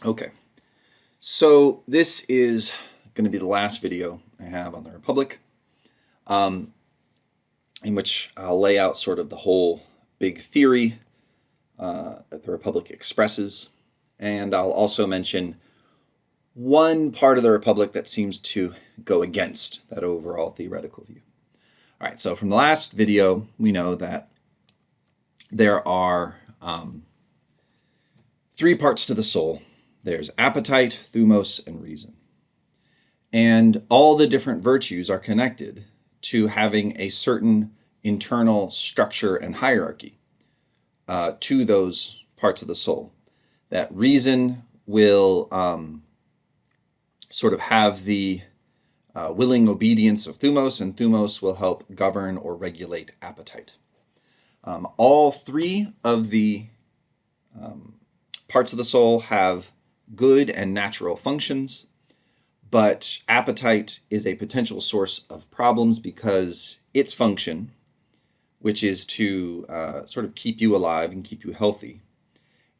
Okay, so this is going to be the last video I have on the Republic, um, in which I'll lay out sort of the whole big theory that the Republic expresses, and I'll also mention one part of the Republic that seems to go against that overall theoretical view. All right, so from the last video, we know that there are three parts to the soul. There's appetite, thumos, and reason. And all the different virtues are connected to having a certain internal structure and hierarchy to those parts of the soul. That reason will sort of have the willing obedience of thumos, and thumos will help govern or regulate appetite. All three of the parts of the soul have good and natural functions, but appetite is a potential source of problems because its function, which is to sort of keep you alive and keep you healthy,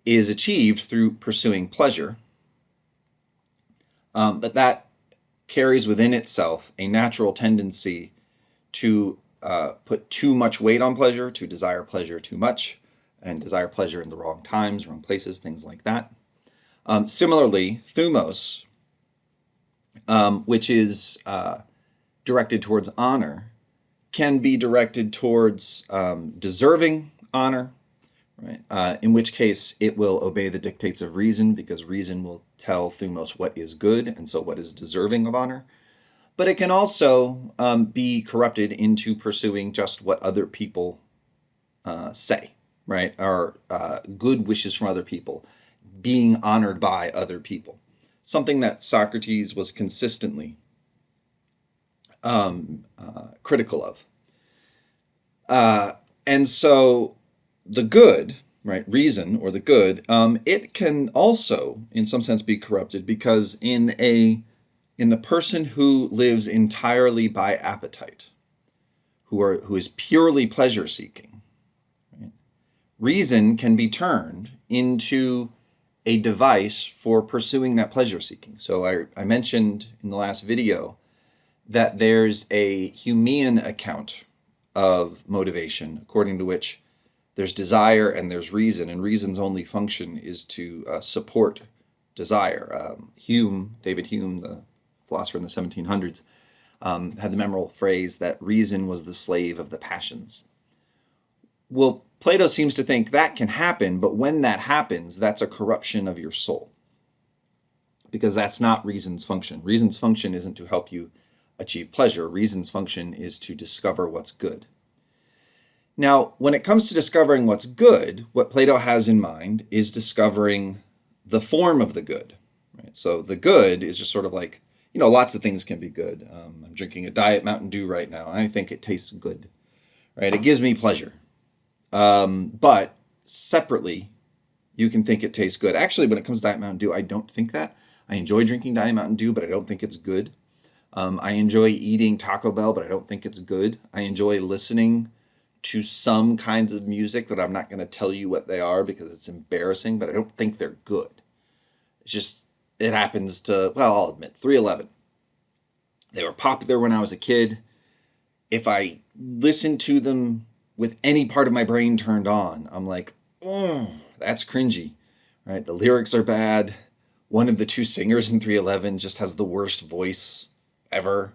is achieved through pursuing pleasure. But that carries within itself a natural tendency to put too much weight on pleasure, to desire pleasure too much, and desire pleasure in the wrong times, wrong places, things like that. Similarly, thumos, which is directed towards honor, can be directed towards deserving honor, right? In which case it will obey the dictates of reason, because reason will tell thumos what is good and so what is deserving of honor. But it can also be corrupted into pursuing just what other people say, right? Or good wishes from other people, being honored by other people. Something that Socrates was consistently critical of. And so the good, right, reason or the good, it can also, in some sense, be corrupted because in the person who lives entirely by appetite, who is purely pleasure seeking, right, reason can be turned into a device for pursuing that pleasure seeking. So I mentioned in the last video that there's a Humean account of motivation, according to which there's desire and there's reason, and reason's only function is to support desire. David Hume, the philosopher in the 1700s, had the memorable phrase that reason was the slave of the passions. Well, Plato seems to think that can happen, but when that happens, that's a corruption of your soul, because that's not reason's function. Reason's function isn't to help you achieve pleasure. Reason's function is to discover what's good. Now, when it comes to discovering what's good, what Plato has in mind is discovering the form of the good. Right? So the good is just sort of like, lots of things can be good. I'm drinking a Diet Mountain Dew right now, and I think it tastes good. Right? It gives me pleasure. But separately, you can think it tastes good. Actually, when it comes to Diet Mountain Dew, I don't think that. I enjoy drinking Diet Mountain Dew, but I don't think it's good. I enjoy eating Taco Bell, but I don't think it's good. I enjoy listening to some kinds of music that I'm not going to tell you what they are because it's embarrassing, but I don't think they're good. It's just, it happens to, well, I'll admit, 311. They were popular when I was a kid. If I listened to them with any part of my brain turned on, I'm like, oh, that's cringy, right? The lyrics are bad. One of the two singers in 311 just has the worst voice ever.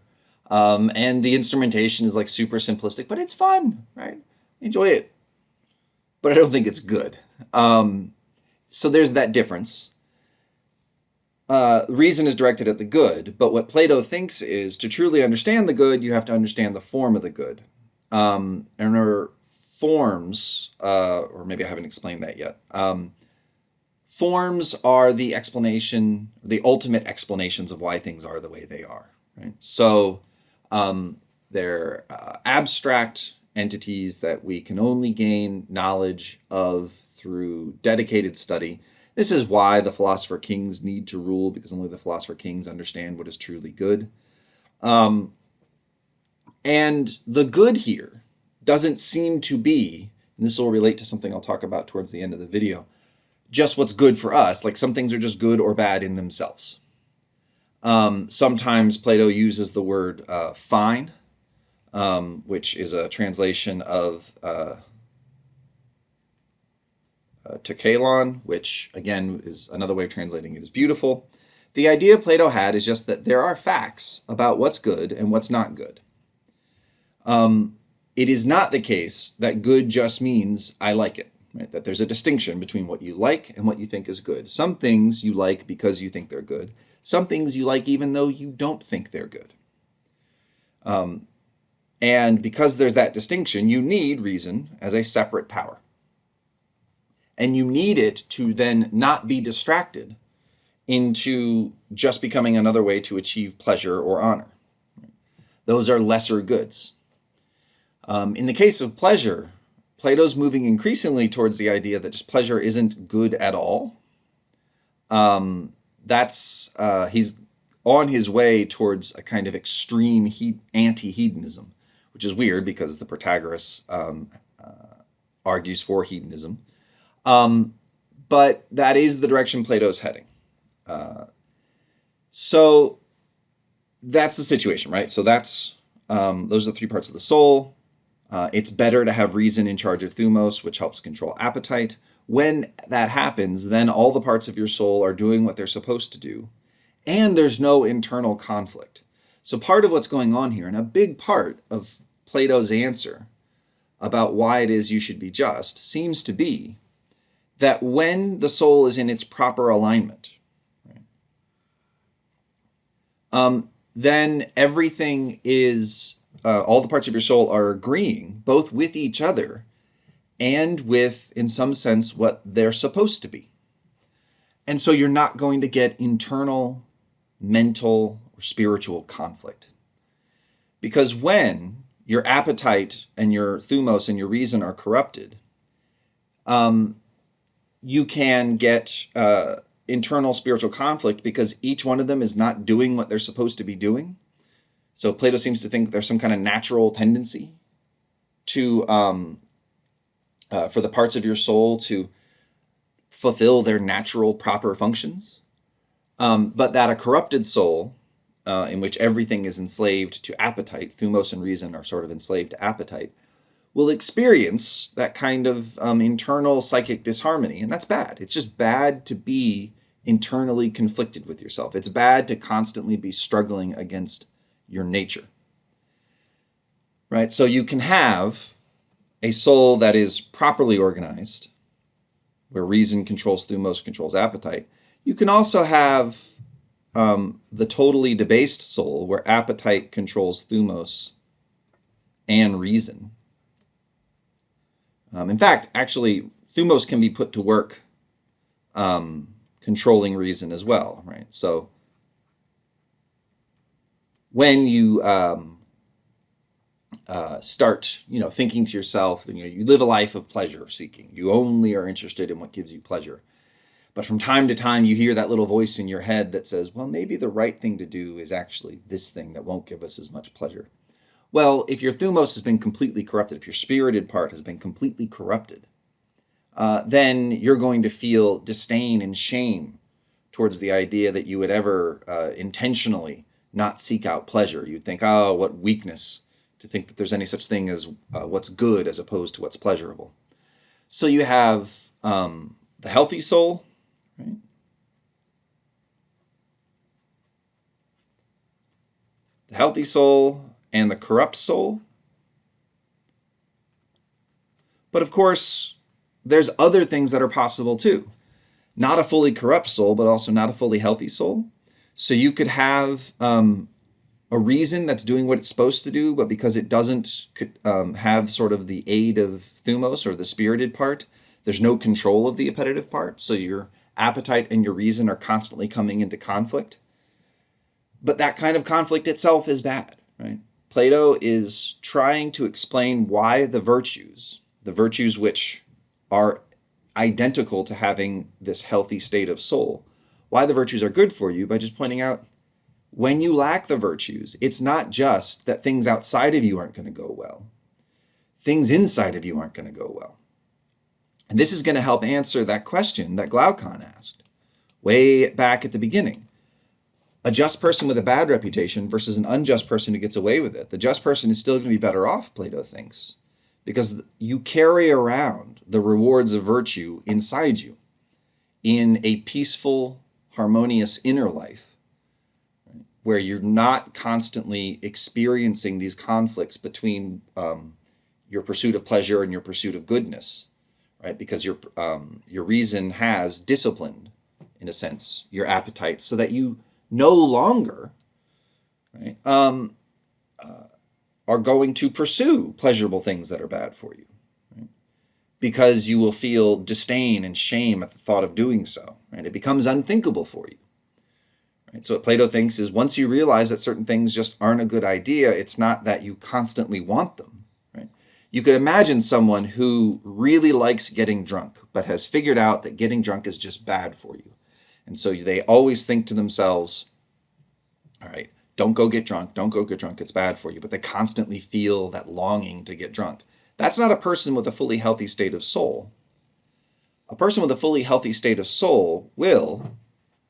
And the instrumentation is like super simplistic, but it's fun, right? Enjoy it. But I don't think it's good. So there's that difference. Reason is directed at the good, but what Plato thinks is to truly understand the good, you have to understand the form of the good. And remember, forms, or maybe I haven't explained that yet. Forms are the explanation, the ultimate explanations of why things are the way they are. Right? So they're abstract entities that we can only gain knowledge of through dedicated study. This is why the philosopher kings need to rule, because only the philosopher kings understand what is truly good. And the good here doesn't seem to be, and this will relate to something I'll talk about towards the end of the video, just what's good for us. Like some things are just good or bad in themselves. Sometimes Plato uses the word fine, which is a translation of tekalon, which again is another way of translating it as beautiful. The idea Plato had is just that there are facts about what's good and what's not good. It is not the case that good just means I like it, right? That there's a distinction between what you like and what you think is good. Some things you like because you think they're good. Some things you like even though you don't think they're good. And because there's that distinction, you need reason as a separate power. And you need it to then not be distracted into just becoming another way to achieve pleasure or honor. Those are lesser goods. In the case of pleasure, Plato's moving increasingly towards the idea that just pleasure isn't good at all. He's on his way towards a kind of extreme anti-hedonism, which is weird because the Protagoras argues for hedonism. But that is the direction Plato's heading. So that's the situation, right? So that's those are the three parts of the soul. It's better to have reason in charge of thumos, which helps control appetite. When that happens, then all the parts of your soul are doing what they're supposed to do, and there's no internal conflict. So part of what's going on here, and a big part of Plato's answer about why it is you should be just, seems to be that when the soul is in its proper alignment, right, then everything is, all the parts of your soul are agreeing both with each other and with, in some sense, what they're supposed to be. And so you're not going to get internal, mental, or spiritual conflict. Because when your appetite and your thumos and your reason are corrupted, you can get internal spiritual conflict because each one of them is not doing what they're supposed to be doing. So Plato seems to think there's some kind of natural tendency to for the parts of your soul to fulfill their natural proper functions, but that a corrupted soul in which everything is enslaved to appetite, thumos and reason are sort of enslaved to appetite, will experience that kind of internal psychic disharmony, and that's bad. It's just bad to be internally conflicted with yourself. It's bad to constantly be struggling against your nature, right? So you can have a soul that is properly organized, where reason controls thumos, controls appetite. You can also have the totally debased soul, where appetite controls thumos and reason. In fact, actually, thumos can be put to work controlling reason as well, right? So when you start, thinking to yourself, you live a life of pleasure seeking. You only are interested in what gives you pleasure. But from time to time, you hear that little voice in your head that says, well, maybe the right thing to do is actually this thing that won't give us as much pleasure. Well, if your thumos has been completely corrupted, if your spirited part has been completely corrupted, then you're going to feel disdain and shame towards the idea that you would ever intentionally not seek out pleasure. You'd think, oh, what weakness to think that there's any such thing as what's good as opposed to what's pleasurable. So you have the healthy soul, right? The healthy soul and the corrupt soul. But of course, there's other things that are possible too. Not a fully corrupt soul, but also not a fully healthy soul. So you could have a reason that's doing what it's supposed to do, but because it doesn't have sort of the aid of thumos or the spirited part, there's no control of the appetitive part. So your appetite and your reason are constantly coming into conflict. But that kind of conflict itself is bad, right? Plato is trying to explain why the virtues which are identical to having this healthy state of soul, why the virtues are good for you by just pointing out when you lack the virtues, it's not just that things outside of you aren't going to go well. Things inside of you aren't going to go well. And this is going to help answer that question that Glaucon asked way back at the beginning. A just person with a bad reputation versus an unjust person who gets away with it. The just person is still going to be better off, Plato thinks, because you carry around the rewards of virtue inside you in a peaceful, harmonious inner life, right, where you're not constantly experiencing these conflicts between your pursuit of pleasure and your pursuit of goodness, right? Because your reason has disciplined, in a sense, your appetite, so that you no longer, right, are going to pursue pleasurable things that are bad for you, right? Because you will feel disdain and shame at the thought of doing so, right? It becomes unthinkable for you, right? So what Plato thinks is once you realize that certain things just aren't a good idea, it's not that you constantly want them, right? You could imagine someone who really likes getting drunk, but has figured out that getting drunk is just bad for you. And so they always think to themselves, all right, don't go get drunk, don't go get drunk, it's bad for you. But they constantly feel that longing to get drunk. That's not a person with a fully healthy state of soul. A person with a fully healthy state of soul will,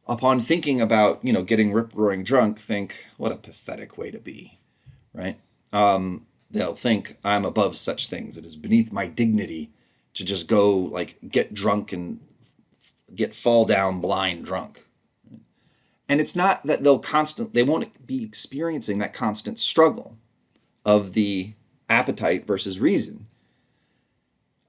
upon thinking about, getting rip-roaring drunk, think, what a pathetic way to be, right? They'll think, I'm above such things. It is beneath my dignity to just go, like, get drunk and get fall down blind drunk. And it's not that they won't be experiencing that constant struggle of the appetite versus reason.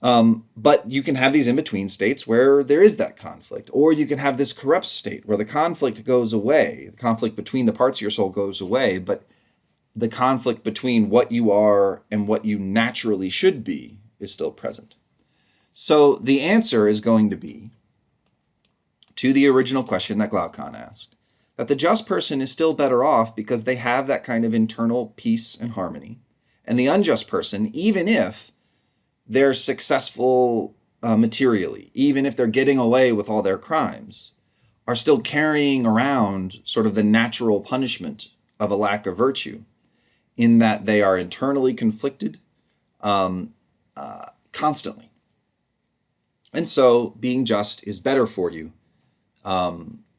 But you can have these in-between states where there is that conflict, or you can have this corrupt state where the conflict goes away, the conflict between the parts of your soul goes away, but the conflict between what you are and what you naturally should be is still present. So the answer is going to be, to the original question that Glaucon asked, that the just person is still better off because they have that kind of internal peace and harmony. And the unjust person, even if they're successful materially, even if they're getting away with all their crimes, are still carrying around sort of the natural punishment of a lack of virtue, in that they are internally conflicted constantly. And so being just is better for you.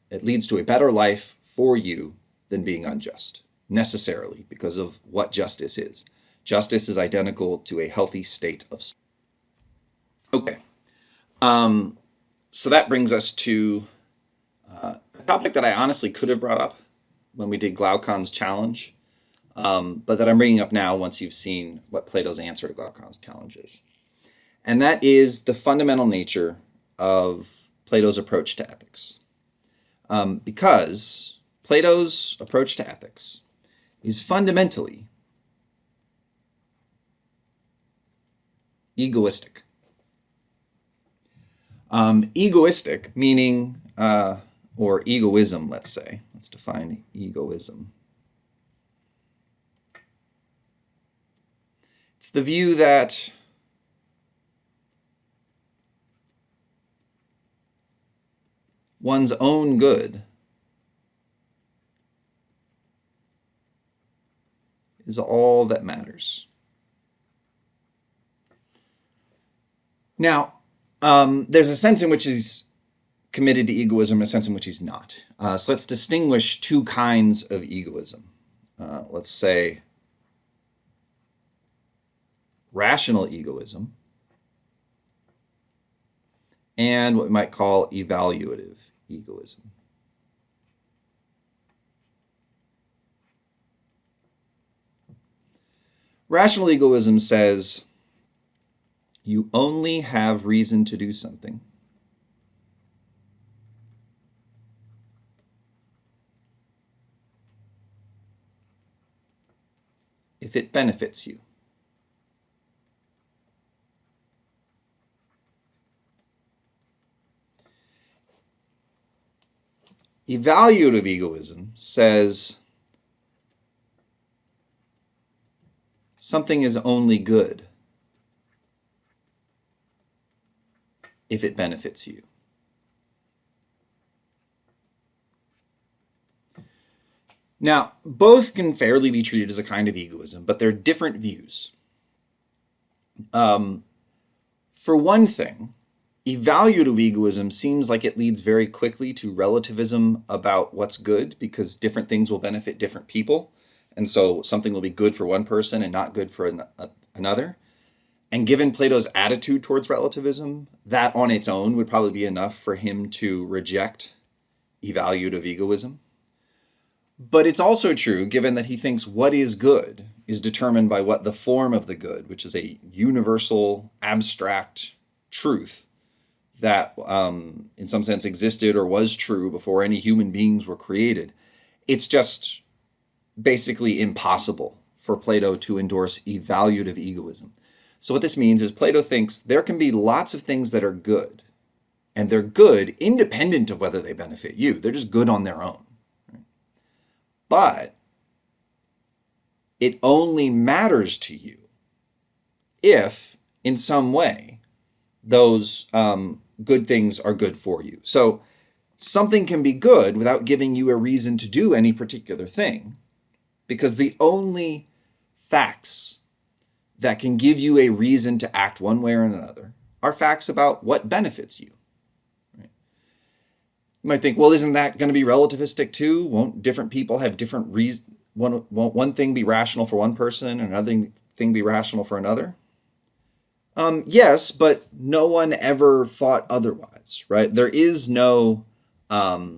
It leads to a better life for you than being unjust, necessarily, because of what justice is. Justice is identical to a healthy state of soul. Okay. So that brings us to a topic that I honestly could have brought up when we did Glaucon's challenge, but that I'm bringing up now once you've seen what Plato's answer to Glaucon's challenge is. And that is the fundamental nature of Plato's approach to ethics. Because Plato's approach to ethics is fundamentally egoistic. Egoistic meaning, or egoism, let's say. Let's define egoism. It's the view that one's own good is all that matters. Now, there's a sense in which he's committed to egoism, a sense in which he's not. So let's distinguish two kinds of egoism. Let's say rational egoism and what we might call evaluative egoism. Rational egoism says you only have reason to do something if it benefits you. Evaluative egoism says something is only good if it benefits you. Now, both can fairly be treated as a kind of egoism, but they're different views. For one thing, Evaluative egoism seems like it leads very quickly to relativism about what's good because different things will benefit different people. And so something will be good for one person and not good for another. And given Plato's attitude towards relativism, that on its own would probably be enough for him to reject evaluative egoism. But it's also true, given that he thinks what is good is determined by what the form of the good, which is a universal, abstract truth that, in some sense, existed or was true before any human beings were created. It's just basically impossible for Plato to endorse evaluative egoism. So, what this means is Plato thinks there can be lots of things that are good, and they're good independent of whether they benefit you. They're just good on their own. But it only matters to you if, in some way, those good things are good for you. So something can be good without giving you a reason to do any particular thing, because the only facts that can give you a reason to act one way or another are facts about what benefits you. You might think, well, isn't that going to be relativistic too? Won't different people have different reasons? Won't one thing be rational for one person and another thing be rational for another? Yes, but no one ever thought otherwise, right? There is no or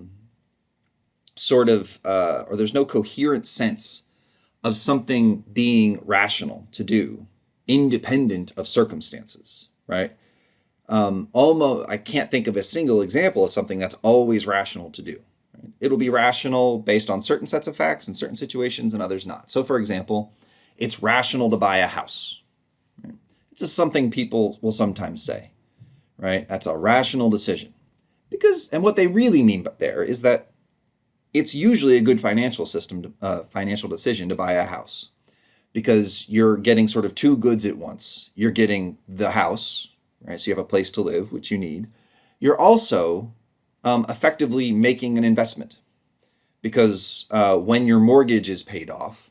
there's no coherent sense of something being rational to do, independent of circumstances, right? Almost, I can't think of a single example of something that's always rational to do. Right? It'll be rational based on certain sets of facts in certain situations and others not. So, for example, it's rational to buy a house. Right? It's just something people will sometimes say, right? That's a rational decision. And what they really mean there is that it's usually a good financial decision to buy a house, because you're getting sort of two goods at once. You're getting the house, right? So you have a place to live, which you need. You're also effectively making an investment, because when your mortgage is paid off,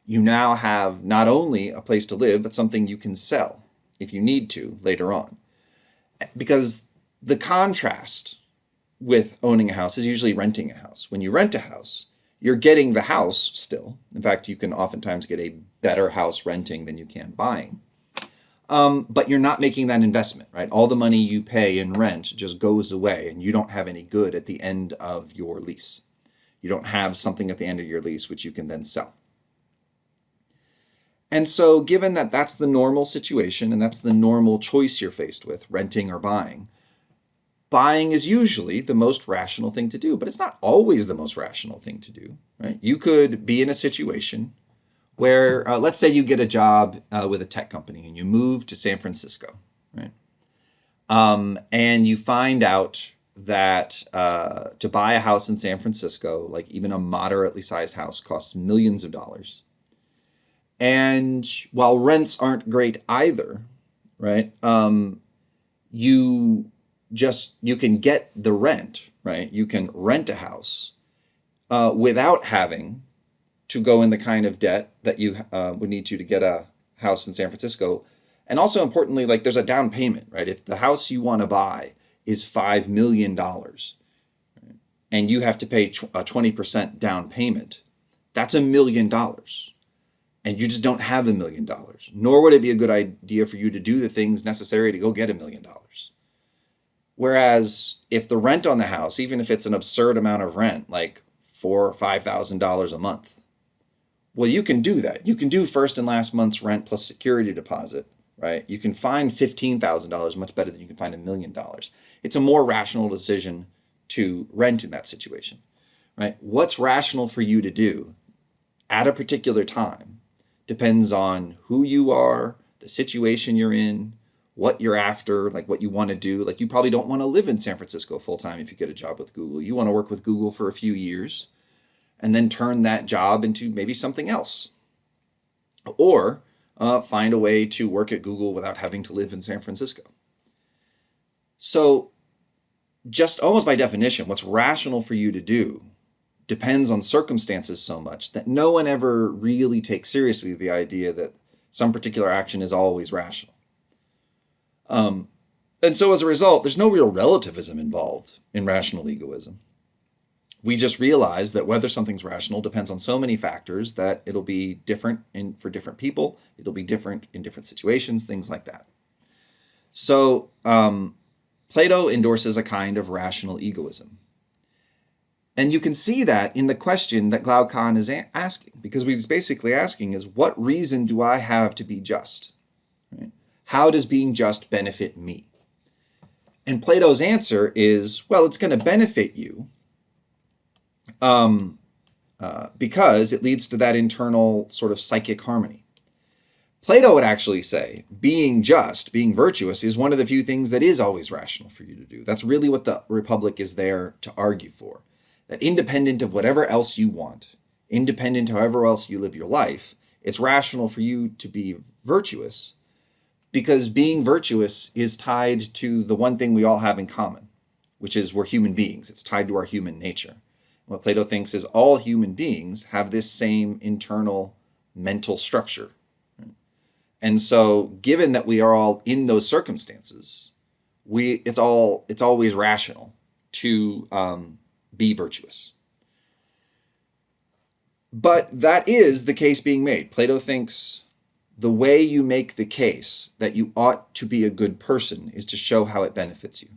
you now have not only a place to live, but something you can sell if you need to later on. Because the contrast with owning a house is usually renting a house. When you rent a house, you're getting the house still. In fact, you can oftentimes get a better house renting than you can buying. But you're not making that investment, right? All the money you pay in rent just goes away, and you don't have any good at the end of your lease. You don't have something at the end of your lease which you can then sell. And so, given that that's the normal situation and that's the normal choice you're faced with, renting or buying, buying is usually the most rational thing to do, but it's not always the most rational thing to do, right? You could be in a situation where, let's say you get a job with a tech company and you move to San Francisco, right? And you find out that to buy a house in San Francisco, like even a moderately sized house, costs millions of dollars. And while rents aren't great either, right? You can get the rent, right? You can rent a house without having to go in the kind of debt that you would need to get a house in San Francisco. And also importantly, like there's a down payment, right? If the house you want to buy is $5 million, right, and you have to pay a 20% down payment, that's $1 million. And you just don't have $1 million. Nor would it be a good idea for you to do the things necessary to go get $1 million. Whereas if the rent on the house, even if it's an absurd amount of rent, like $4,000 or $5,000 a month, well, you can do that. You can do first and last month's rent plus security deposit, right? You can find $15,000 much better than you can find $1 million. It's a more rational decision to rent in that situation, right? What's rational for you to do at a particular time depends on who you are, the situation you're in, what you're after, like what you want to do. Like you probably don't want to live in San Francisco full time if you get a job with Google. You want to work with Google for a few years and then turn that job into maybe something else. Or find a way to work at Google without having to live in San Francisco. So just almost by definition, what's rational for you to do depends on circumstances so much that no one ever really takes seriously the idea that some particular action is always rational. And so as a result, there's no real relativism involved in rational egoism. We just realize that whether something's rational depends on so many factors that it'll be different for different people. It'll be different in different situations, things like that. So Plato endorses a kind of rational egoism. And you can see that in the question that Glaucon is asking, because what he's basically asking is, what reason do I have to be just? Right? How does being just benefit me? And Plato's answer is, well, it's going to benefit you because it leads to that internal sort of psychic harmony. Plato would actually say being just, being virtuous, is one of the few things that is always rational for you to do. That's really what the Republic is there to argue for. That independent of whatever else you want, independent however else you live your life, it's rational for you to be virtuous, because being virtuous is tied to the one thing we all have in common, which is we're human beings. It's tied to our human nature. What Plato thinks is all human beings have this same internal mental structure. And so given that we are all in those circumstances, it's always rational to be virtuous. But that is the case being made. Plato thinks the way you make the case that you ought to be a good person is to show how it benefits you.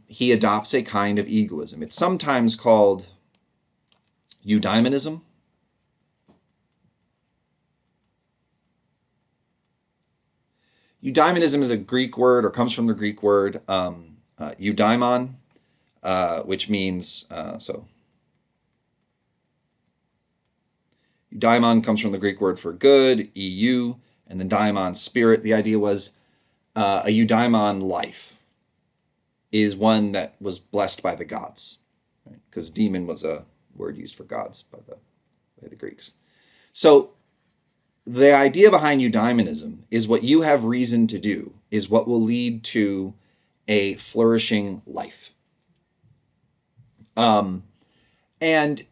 He adopts a kind of egoism. It's sometimes called eudaimonism. Eudaimonism is a Greek word, or comes from the Greek word eudaimon, which means, eudaimon comes from the Greek word for good, eu, and then daimon, spirit. The idea was a eudaimon life is one that was blessed by the gods, because right? Demon was a word used for gods by the Greeks. So the idea behind eudaimonism is what you have reason to do is what will lead to a flourishing life. And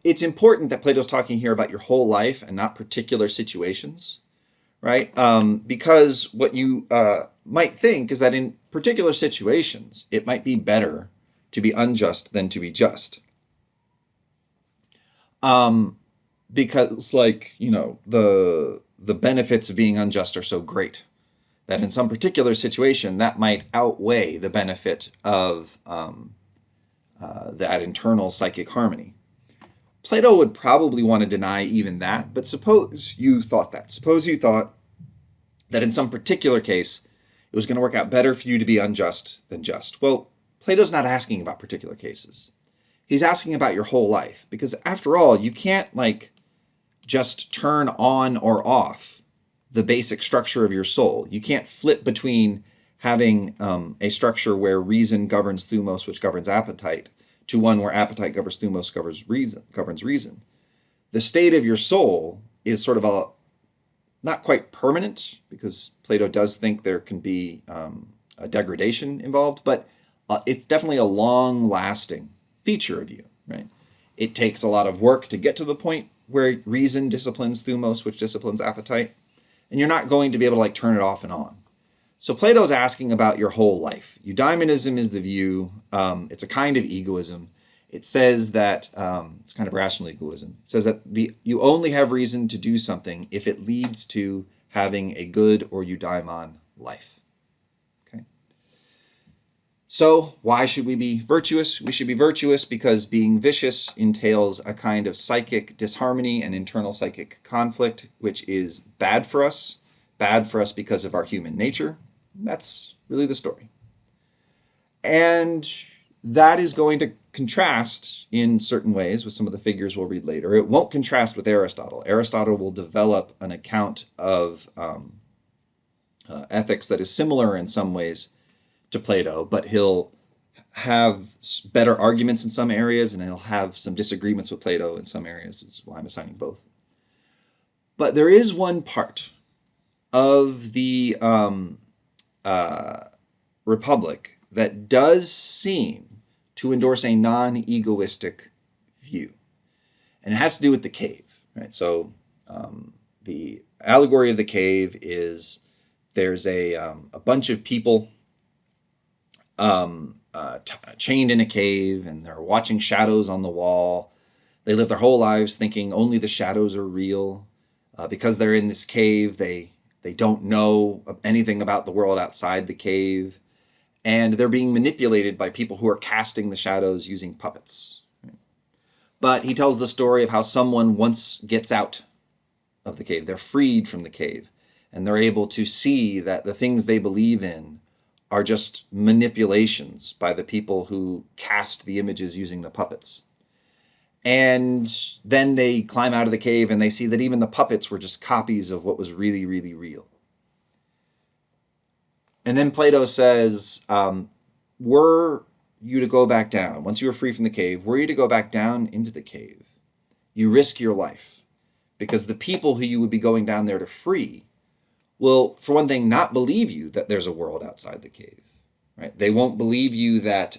it's important that Plato's talking here about your whole life and not particular situations, right? Because what you might think is that in particular situations, it might be better to be unjust than to be just. Because, like, the benefits of being unjust are so great that in some particular situation that might outweigh the benefit of that internal psychic harmony. Plato would probably want to deny even that, but suppose you thought that. Suppose you thought that in some particular case it was going to work out better for you to be unjust than just. Well, Plato's not asking about particular cases. He's asking about your whole life, because after all, you can't just turn on or off the basic structure of your soul. You can't flip between having a structure where reason governs thumos, which governs appetite, to one where appetite governs thumos, governs reason. The state of your soul is sort of not quite permanent, because Plato does think there can be a degradation involved, but it's definitely a long-lasting feature of you, right? It takes a lot of work to get to the point where reason disciplines thumos, which disciplines appetite, and you're not going to be able to turn it off and on. So Plato's asking about your whole life. Eudaimonism is the view. It's a kind of egoism. It says that, it's kind of rational egoism. It says that you only have reason to do something if it leads to having a good or eudaimon life. Okay. So why should we be virtuous? We should be virtuous because being vicious entails a kind of psychic disharmony and internal psychic conflict, which is bad for us because of our human nature. That's really the story. And that is going to contrast in certain ways with some of the figures we'll read later. It won't contrast with Aristotle. Aristotle will develop an account of ethics that is similar in some ways to Plato, but he'll have better arguments in some areas and he'll have some disagreements with Plato in some areas. That's why I'm assigning both. But there is one part of the Republic that does seem to endorse a non-egoistic view. And it has to do with the cave, right? So the allegory of the cave is there's a bunch of people chained in a cave, and they're watching shadows on the wall. They live their whole lives thinking only the shadows are real. Because they're in this cave, they don't know anything about the world outside the cave, and they're being manipulated by people who are casting the shadows using puppets. But he tells the story of how someone once gets out of the cave. They're freed from the cave, and they're able to see that the things they believe in are just manipulations by the people who cast the images using the puppets. And then they climb out of the cave and they see that even the puppets were just copies of what was really, really real. And then Plato says, were you to go back down, once you were free from the cave, were you to go back down into the cave, you risk your life, because the people who you would be going down there to free will, for one thing, not believe you that there's a world outside the cave. Right? They won't believe you that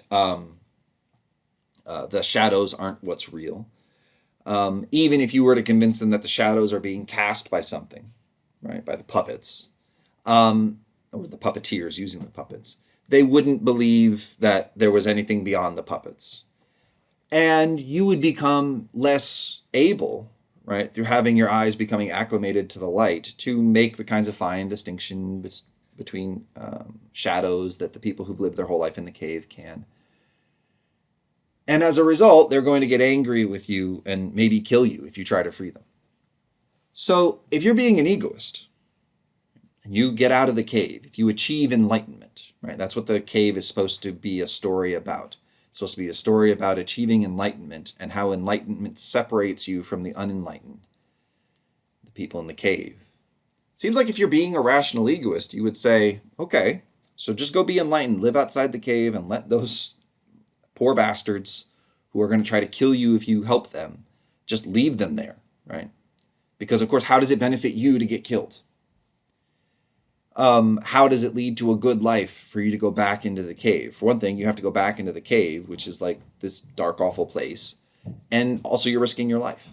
the shadows aren't what's real. Even if you were to convince them that the shadows are being cast by something, right, by the puppets, or the puppeteers using the puppets, they wouldn't believe that there was anything beyond the puppets. And you would become less able, right, through having your eyes becoming acclimated to the light, to make the kinds of fine distinction between shadows that the people who've lived their whole life in the cave can. And as a result, they're going to get angry with you and maybe kill you if you try to free them. So if you're being an egoist and you get out of the cave, if you achieve enlightenment, right, that's what the cave is supposed to be a story about. It's supposed to be a story about achieving enlightenment and how enlightenment separates you from the unenlightened, the people in the cave. It seems like if you're being a rational egoist, you would say, okay, so just go be enlightened, live outside the cave, and let those poor bastards who are going to try to kill you if you help them, just leave them there, right? Because, of course, how does it benefit you to get killed? How does it lead to a good life for you to go back into the cave? For one thing, you have to go back into the cave, which is like this dark, awful place, and also you're risking your life.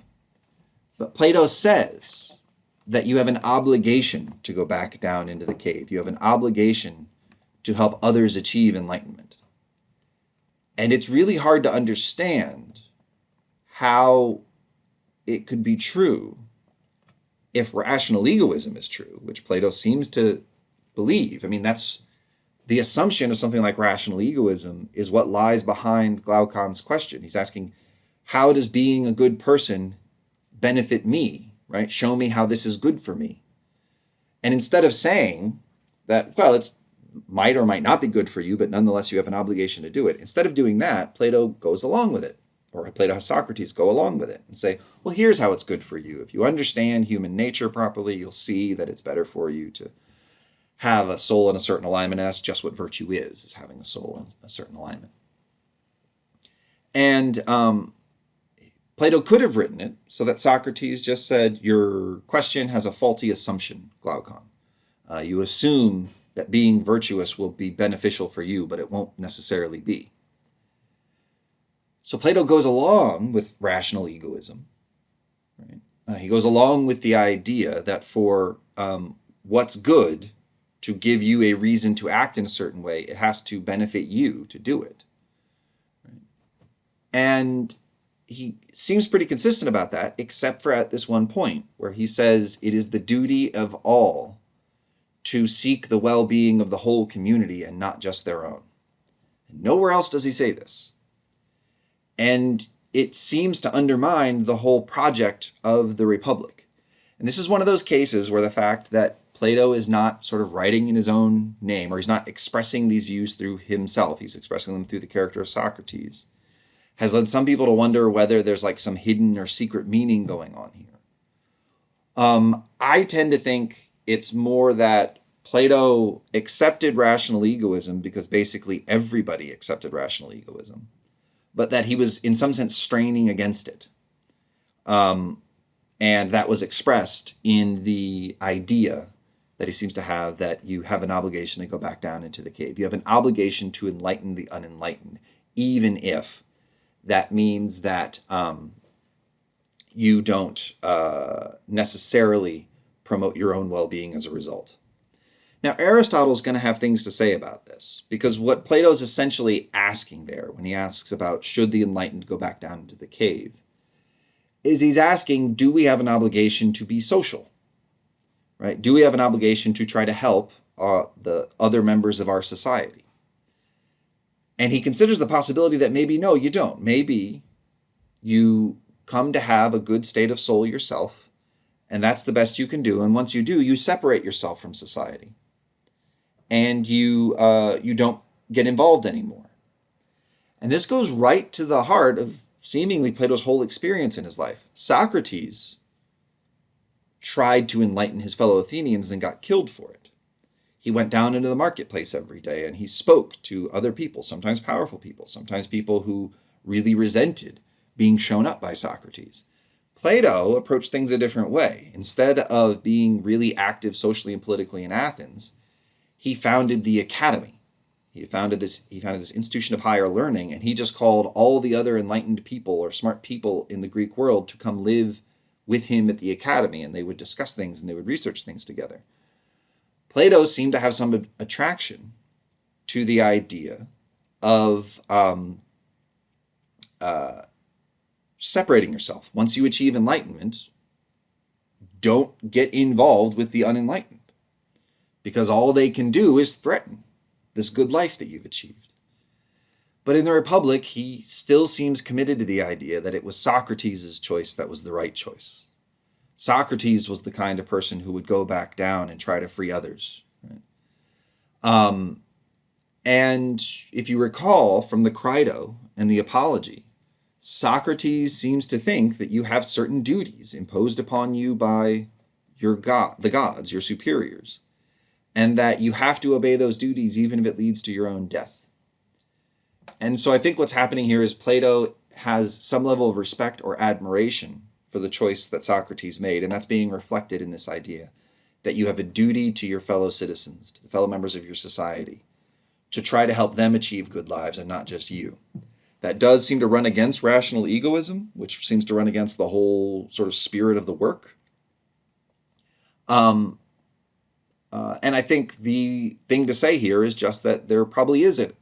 But Plato says that you have an obligation to go back down into the cave. You have an obligation to help others achieve enlightenment. And it's really hard to understand how it could be true if rational egoism is true, which Plato seems to believe. I mean, that's the assumption of something like rational egoism is what lies behind Glaucon's question. He's asking, how does being a good person benefit me, right? Show me how this is good for me. And instead of saying that, well, it's might or might not be good for you, but nonetheless you have an obligation to do it. Instead of doing that, Plato goes along with it, or Plato has Socrates go along with it and say, well, here's how it's good for you. If you understand human nature properly, you'll see that it's better for you to have a soul in a certain alignment. That's just what virtue is having a soul in a certain alignment. And Plato could have written it so that Socrates just said, your question has a faulty assumption, Glaucon. You assume that being virtuous will be beneficial for you, but it won't necessarily be. So Plato goes along with rational egoism. Right? He goes along with the idea that for what's good to give you a reason to act in a certain way, it has to benefit you to do it. Right? And he seems pretty consistent about that, except for at this one point where he says it is the duty of all to seek the well-being of the whole community and not just their own. And nowhere else does he say this. And it seems to undermine the whole project of the Republic. And this is one of those cases where the fact that Plato is not sort of writing in his own name, or he's not expressing these views through himself, he's expressing them through the character of Socrates, has led some people to wonder whether there's like some hidden or secret meaning going on here. I tend to think it's more that Plato accepted rational egoism because basically everybody accepted rational egoism, but that he was in some sense straining against it. And that was expressed in the idea that he seems to have that you have an obligation to go back down into the cave. You have an obligation to enlighten the unenlightened, even if that means that you don't necessarily promote your own well-being as a result. Now, Aristotle's going to have things to say about this, because what Plato's essentially asking there, when he asks about should the enlightened go back down into the cave, is he's asking, do we have an obligation to be social? Right? Do we have an obligation to try to help the other members of our society? And he considers the possibility that maybe, no, you don't. Maybe you come to have a good state of soul yourself, and that's the best you can do. And once you do, you separate yourself from society, and you don't get involved anymore. And this goes right to the heart of seemingly Plato's whole experience in his life. Socrates tried to enlighten his fellow Athenians and got killed for it. He went down into the marketplace every day and he spoke to other people, sometimes powerful people, sometimes people who really resented being shown up by Socrates. Plato approached things a different way. Instead of being really active socially and politically in Athens, he founded the academy. He founded this institution of higher learning, and he just called all the other enlightened people or smart people in the Greek world to come live with him at the academy, and they would discuss things and they would research things together. Plato seemed to have some attraction to the idea of separating yourself. Once you achieve enlightenment, don't get involved with the unenlightened, because all they can do is threaten this good life that you've achieved. But in the Republic, he still seems committed to the idea that it was Socrates' choice that was the right choice. Socrates was the kind of person who would go back down and try to free others. Right? And if you recall from the Crito and the Apology, Socrates seems to think that you have certain duties imposed upon you by your the gods, your superiors, and that you have to obey those duties even if it leads to your own death. And so I think what's happening here is Plato has some level of respect or admiration for the choice that Socrates made, and that's being reflected in this idea that you have a duty to your fellow citizens, to the fellow members of your society, to try to help them achieve good lives and not just you. That does seem to run against rational egoism, which seems to run against the whole sort of spirit of the work. And I think the thing to say here is just that there probably is a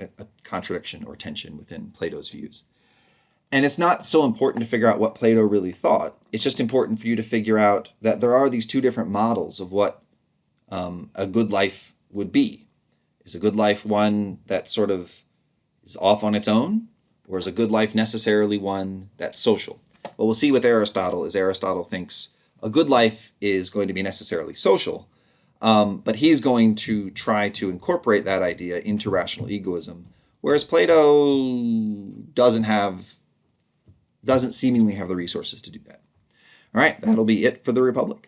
contradiction or tension within Plato's views. And it's not so important to figure out what Plato really thought. It's just important for you to figure out that there are these two different models of what a good life would be. Is a good life one that sort of is off on its own? Or is a good life necessarily one that's social? What we'll see with Aristotle is Aristotle thinks a good life is going to be necessarily social, but he's going to try to incorporate that idea into rational egoism, whereas Plato doesn't seemingly have the resources to do that. All right, that'll be it for the Republic.